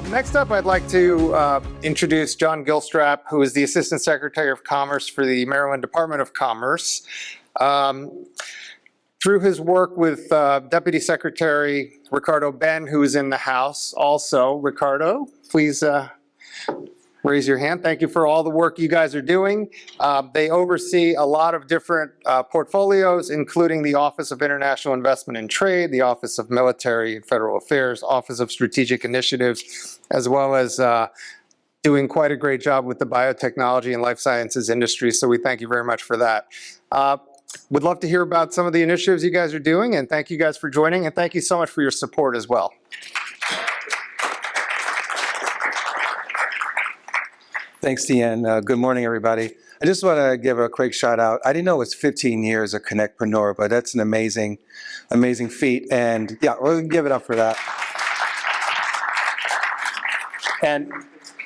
Next up, I'd like to introduce John Gilstrap, who is the Assistant Secretary of Commerce for the Maryland Department of Commerce. Through his work with Deputy Secretary Ricardo Ben, who is in the House also. Ricardo, please raise your hand. Thank you for all the work you guys are doing. They oversee a lot of different portfolios, including the Office of International Investment and Trade, the Office of Military and Federal Affairs, Office of Strategic Initiatives, as well as doing quite a great job with the biotechnology and life sciences industry. So we thank you very much for that. Would love to hear about some of the initiatives you guys are doing, and thank you guys for joining, and thank you so much for your support as well. Thanks, Deanne. Good morning, everybody. I just want to give a quick shout out. I didn't know it was 15 years of CONNECTpreneur, but that's an amazing, amazing feat. And yeah, we'll give it up for that. And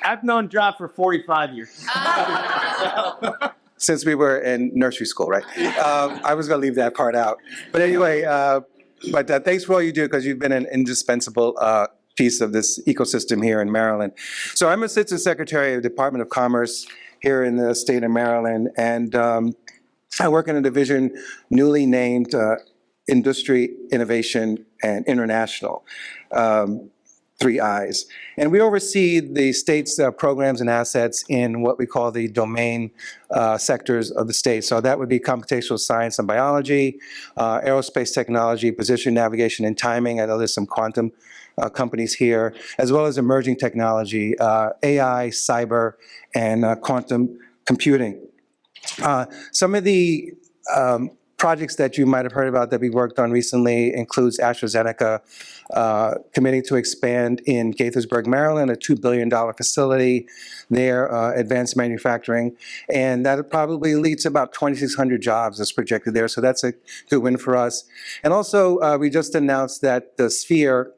I've known Drop for 45 years. Since we were in nursery school, right? I was going to leave that part out. But anyway, thanks for all you do, because you've been an indispensable piece of this ecosystem here in Maryland. So I'm Assistant Secretary of the Department of Commerce here in the state of Maryland, and I work in a division newly named Industry, Innovation, and International, 3 I's. And we oversee the state's programs and assets in what we call the domain sectors of the state. So that would be computational science and biology, aerospace technology, position, navigation, and timing. I know there's some quantum companies here, as well as emerging technology, AI, cyber, and quantum computing. Some of the projects that you might have heard about that we worked on recently includes AstraZeneca committing to expand in Gaithersburg, Maryland, a $2 billion facility there, advanced manufacturing, and that probably leads to about 2,600 jobs that's projected there, so that's a good win for us. And also, we just announced that the Sphere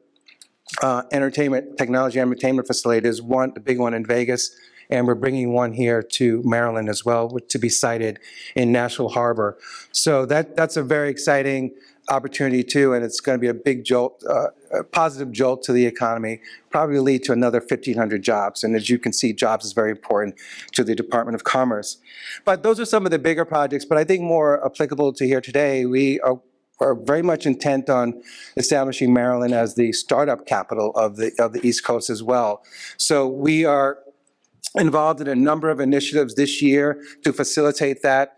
entertainment, technology entertainment facility is a big one in Vegas, and we're bringing one here to Maryland as well to be sited in National Harbor. So that's a very exciting opportunity too, and it's going to be a big jolt, a positive jolt to the economy, probably lead to another 1,500 jobs. And as you can see, jobs is very important to the Department of Commerce. But those are some of the bigger projects, but I think more applicable to here today, we are very much intent on establishing Maryland as the startup capital of the East Coast as well. So we are involved in a number of initiatives this year to facilitate that.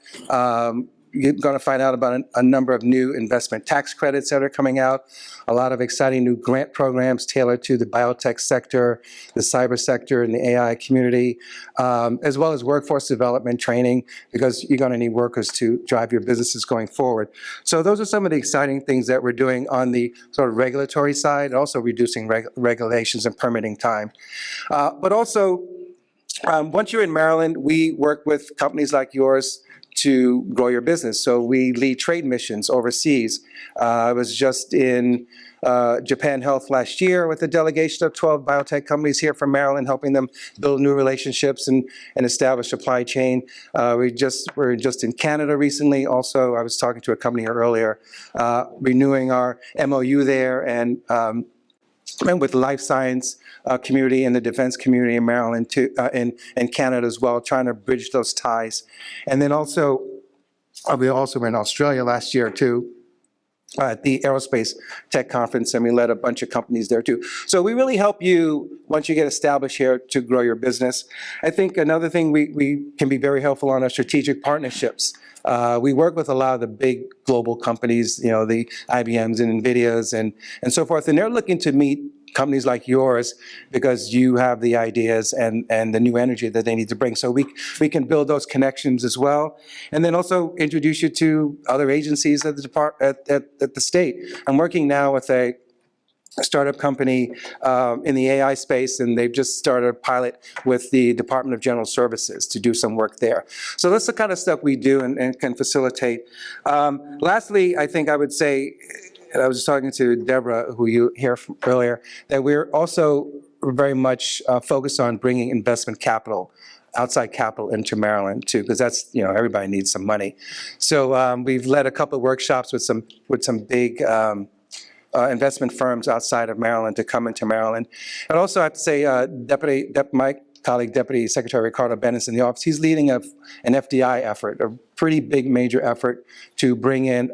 You're going to find out about a number of new investment tax credits that are coming out, a lot of exciting new grant programs tailored to the biotech sector, the cyber sector, and the AI community, as well as workforce development training, because you're going to need workers to drive your businesses going forward. So those are some of the exciting things that we're doing on the sort of regulatory side, also reducing regulations and permitting time. But also, once you're in Maryland, we work with companies like yours to grow your business. So we lead trade missions overseas. I was just in Japan Health last year with a delegation of 12 biotech companies here from Maryland, helping them build new relationships and establish supply chain. We're just in Canada recently. Also, I was talking to a company here earlier, renewing our MOU there, and with the life science community and the defense community in Maryland, too, in Canada as well, trying to bridge those ties. And then also, we also were in Australia last year too, at the Aerospace Tech Conference, and we led a bunch of companies there too. So we really help you, once you get established here, to grow your business. I think another thing we can be very helpful on are strategic partnerships. We work with a lot of the big global companies, you know, the IBMs and NVIDIAs and so forth, and they're looking to meet companies like yours because you have the ideas and the new energy that they need to bring. So we can build those connections as well, and then also introduce you to other agencies at the state. I'm working now with a startup company in the AI space, and they've just started a pilot with the Department of General Services to do some work there. So that's the kind of stuff we do and can facilitate. Lastly, I think I would say, and I was just talking to Deborah, who you hear from earlier, that we're also very much focused on bringing investment capital, outside capital, into Maryland too, because that's, you know, everybody needs some money. So we've led a couple of workshops with some big investment firms outside of Maryland to come into Maryland. And also I have to say, my colleague, Deputy Secretary Ricardo Ben is in the office. He's leading an FDI effort, a pretty big major effort to bring in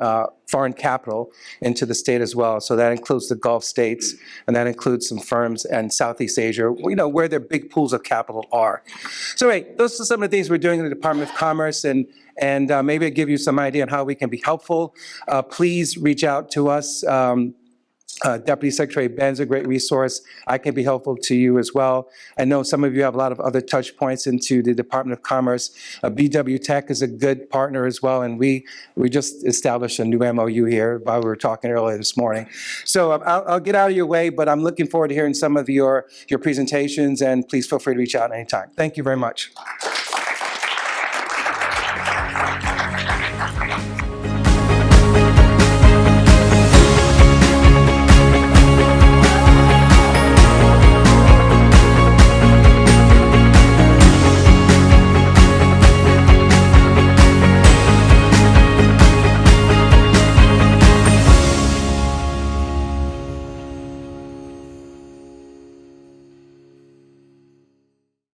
foreign capital into the state as well. So that includes the Gulf states, and that includes some firms in Southeast Asia, where their big pools of capital are. So anyway, those are some of the things we're doing in the Department of Commerce, and maybe I'll give you some idea on how we can be helpful. Please reach out to us. Deputy Secretary Ben's a great resource. I can be helpful to you as well. I know some of you have a lot of other touch points into the Department of Commerce. BW Tech is a good partner as well, and we just established a new MOU here while we were talking earlier this morning. So I'll get out of your way, but I'm looking forward to hearing some of your presentations, and please feel free to reach out anytime. Thank you very much.